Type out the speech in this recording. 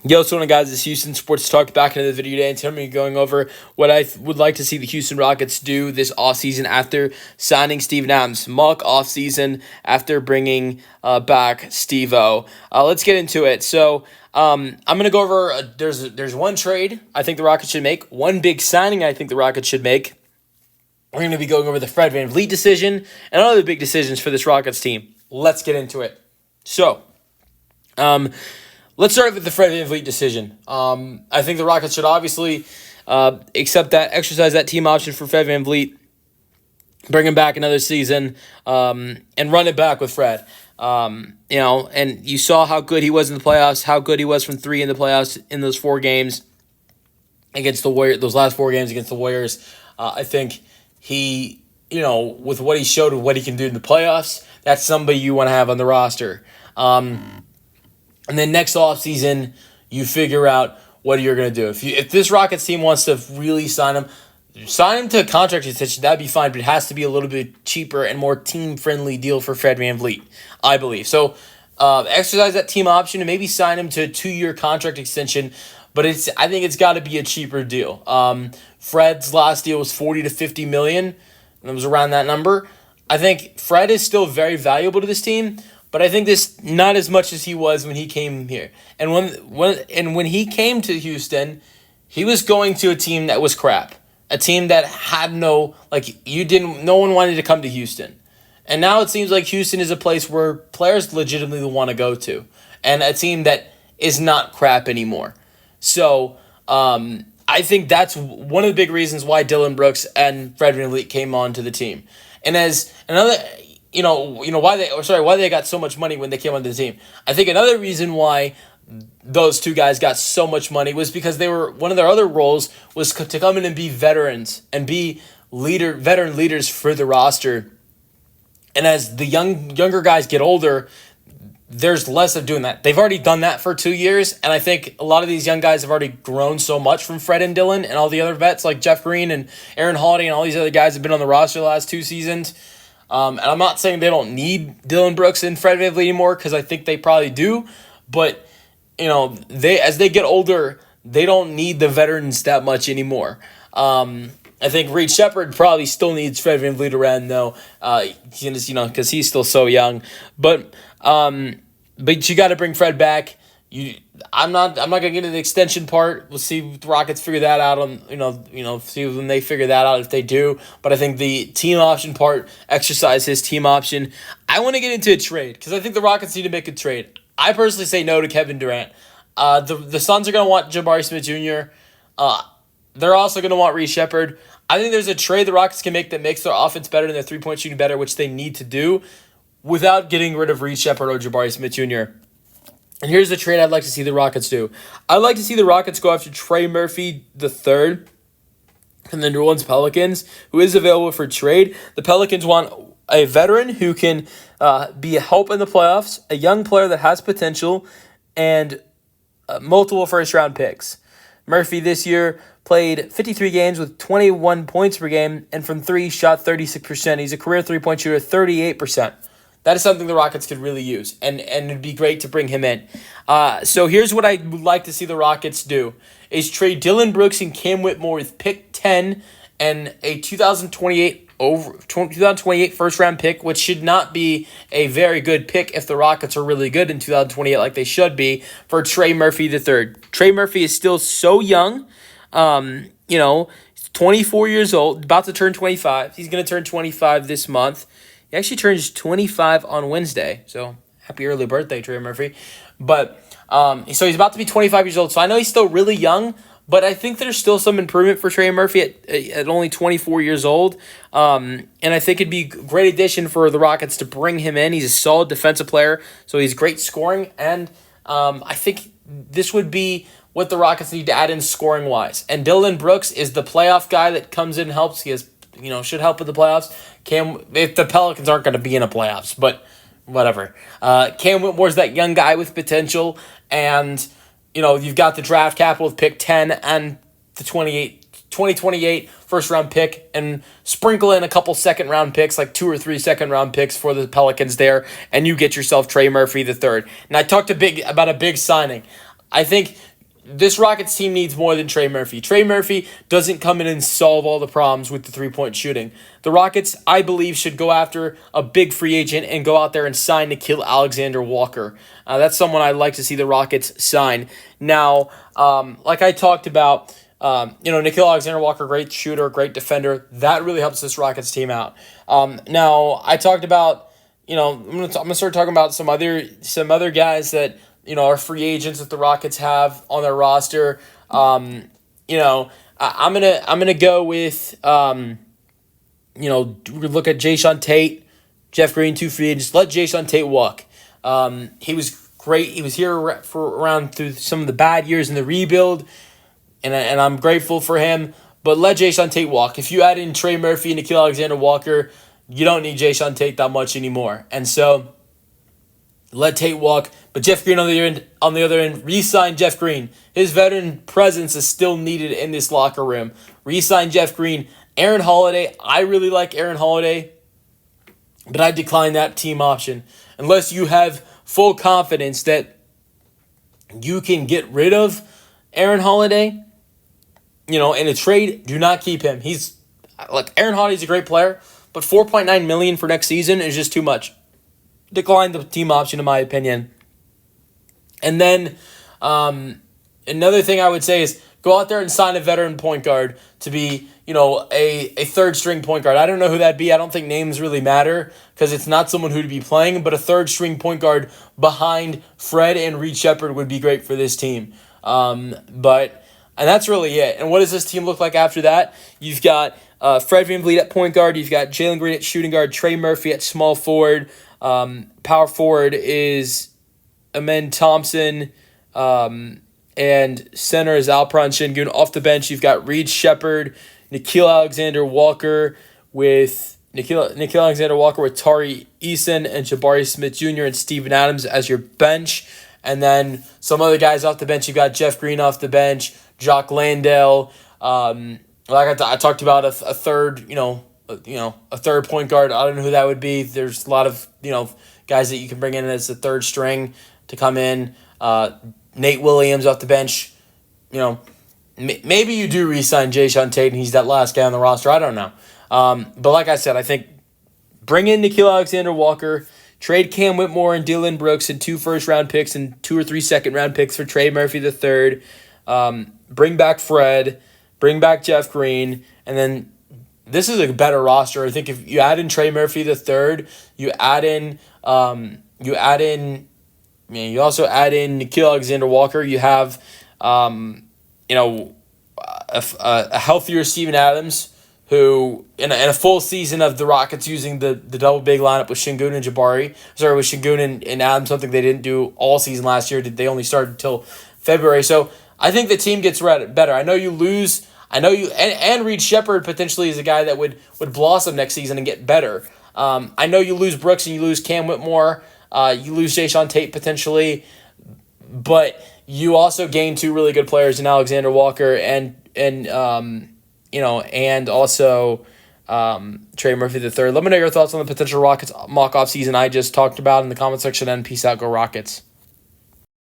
Yo, what's going on, guys? It's Houston Sports Talk back into the video today, and today I'm going to be going over what I would like to see the Houston Rockets do this offseason after signing Steven Adams. Mock offseason after bringing back Steve-O. Let's get into it. So I'm going to go over, there's one trade I think the Rockets should make, one big signing I think the Rockets should make. We're going to be going over the Fred VanVleet decision and other big decisions for this Rockets team. Let's get into it. So, let's start with the Fred VanVleet decision. I think the Rockets should obviously exercise that team option for Fred VanVleet, bring him back another season, and run it back with Fred. And you saw how good he was in the playoffs, how good he was from three in the playoffs in those 4 games against the Warriors. Those last 4 games against the Warriors, I think he, with what he showed and what he can do in the playoffs, that's somebody you want to have on the roster. And then next offseason, you figure out what you're going to do. If this Rockets team wants to really sign him to a contract extension, that'd be fine, but it has to be a little bit cheaper and more team-friendly deal for Fred VanVleet, I believe. So exercise that team option and maybe sign him to a 2-year contract extension, but I think it's got to be a cheaper deal. Fred's last deal was $40 to $50 million, and it was around that number. I think Fred is still very valuable to this team, but I think this not as much as he was when he came here. And when he came to Houston, he was going to a team that was crap, a team that had no one wanted to come to Houston. And now it seems like Houston is a place where players legitimately want to go to, and a team that is not crap anymore. So I think that's one of the big reasons why Dillon Brooks and Fred VanVleet came onto the team. And as another, why they got so much money when they came onto the team. I think another reason why those two guys got so much money was because they were, one of their other roles was to come in and be veterans and be veteran leaders for the roster. And as the younger guys get older, there's less of doing that. They've already done that for 2 years, and I think a lot of these young guys have already grown so much from Fred and Dillon and all the other vets like Jeff Green and Aaron Holiday and all these other guys have been on the roster the last 2 seasons. And I'm not saying they don't need Dillon Brooks and Fred VanVleet anymore, because I think they probably do. But as they get older, they don't need the veterans that much anymore. I think Reed Sheppard probably still needs Fred VanVleet around though, because he's still so young. But you got to bring Fred back. I'm not gonna get into the extension part. We'll see if the Rockets figure that out see when they figure that out if they do. But I think the team option part, exercise his team option. I want to get into a trade because I think the Rockets need to make a trade. I personally say no to Kevin Durant. The Suns are gonna want Jabari Smith Jr. They're also gonna want Reed Sheppard. I think there's a trade the Rockets can make that makes their offense better and their 3-point shooting better, which they need to do, without getting rid of Reed Sheppard or Jabari Smith Jr. And here's the trade I'd like to see the Rockets do. I'd like to see the Rockets go after Trey Murphy III from the New Orleans Pelicans, who is available for trade. The Pelicans want a veteran who can be a help in the playoffs, a young player that has potential, and multiple first-round picks. Murphy this year played 53 games with 21 points per game, and from 3 shot 36%. He's a career 3-point shooter, 38%. That is something the Rockets could really use, and it'd be great to bring him in. So here's what I would like to see the Rockets do, is trade Dillon Brooks and Cam Whitmore with pick 10 and a 2028 first-round pick, which should not be a very good pick if the Rockets are really good in 2028 like they should be, for Trey Murphy III. Trey Murphy is still so young. He's 24 years old, about to turn 25. He's going to turn 25 this month. He actually turns 25 on Wednesday, so happy early birthday, Trey Murphy. But so he's about to be 25 years old, so I know he's still really young, but I think there's still some improvement for Trey Murphy at only 24 years old. And I think it'd be a great addition for the Rockets to bring him in. He's a solid defensive player, so he's great scoring, and I think this would be what the Rockets need to add in scoring-wise. And Dillon Brooks is the playoff guy that comes in and helps. He has should help with the playoffs. If the Pelicans aren't going to be in the playoffs, but whatever. Cam Whitmore's that young guy with potential, and you've got the draft capital with pick 10 and the 2028 first-round pick, and sprinkle in a couple second-round picks, like 2 or 3 second-round picks for the Pelicans there, and you get yourself Trey Murphy III. And I talked about a big signing. I think this Rockets team needs more than Trey Murphy. Trey Murphy doesn't come in and solve all the problems with the three-point shooting. The Rockets, I believe, should go after a big free agent and go out there and sign Nickeil Alexander-Walker. That's someone I'd like to see the Rockets sign. Now, like I talked about, Nickeil Alexander-Walker, great shooter, great defender. That really helps this Rockets team out. Now, I talked about, I'm gonna start talking about some other guys that are free agents that the Rockets have on their roster. I'm gonna go with we look at Jayshawn Tate, Jeff Green, two free agents. Let Jayshawn Tate walk. He was great. He was here for around through some of the bad years in the rebuild, and I'm grateful for him. But let Jayshawn Tate walk. If you add in Trey Murphy and Nickeil Alexander-Walker, you don't need Jayshawn Tate that much anymore. And so let Tate walk. But Jeff Green on the other end, re-sign Jeff Green. His veteran presence is still needed in this locker room. Re-sign Jeff Green. Aaron Holiday, I really like Aaron Holiday, but I decline that team option. Unless you have full confidence that you can get rid of Aaron Holiday, in a trade, do not keep him. Aaron Holiday's a great player, but $4.9 million for next season is just too much. Decline the team option, in my opinion. And then another thing I would say is go out there and sign a veteran point guard to be, a third-string point guard. I don't know who that'd be. I don't think names really matter because it's not someone who'd be playing, but a third-string point guard behind Fred and Reed Shepherd would be great for this team. And that's really it. And what does this team look like after that? You've got Fred VanVleet at point guard. You've got Jalen Green at shooting guard. Trey Murphy at small forward. Power forward is Amen Thompson. And center is Alperen Şengün. Off the bench, you've got Reed Shepherd, Nickeil Alexander-Walker with Tari Eason and Jabari Smith Jr. and Steven Adams as your bench. And then some other guys off the bench. You've got Jeff Green off the bench, Jock Landale. I talked about a third, a third point guard. I don't know who that would be. There's a lot of, guys that you can bring in as a third string to come in. Nate Williams off the bench. Maybe you do re-sign Jayshawn Tate and he's that last guy on the roster. I don't know. But like I said, I think bring in Nickeil Alexander-Walker, trade Cam Whitmore and Dylan Brooks and 2 first-round picks and 2 or 3 second-round picks for Trey Murphy III. Bring back Fred, bring back Jeff Green, and then this is a better roster. I think if you add in Trey Murphy III, you also add in Nickeil Alexander-Walker. You have, a healthier Steven Adams, who in a full season of the Rockets using the double big lineup with Şengün and Jabari. With Şengün and Adams, something they didn't do all season last year. They only started until February. So I think the team gets better. I know you lose. And Reed Shepherd potentially is a guy that would blossom next season and get better. I know you lose Brooks and you lose Cam Whitmore. You lose Jayshawn Tate potentially, but you also gain 2 really good players in Alexander Walker and also Trey Murphy III. Let me know your thoughts on the potential Rockets mock-off season I just talked about in the comment section, and peace out, go Rockets.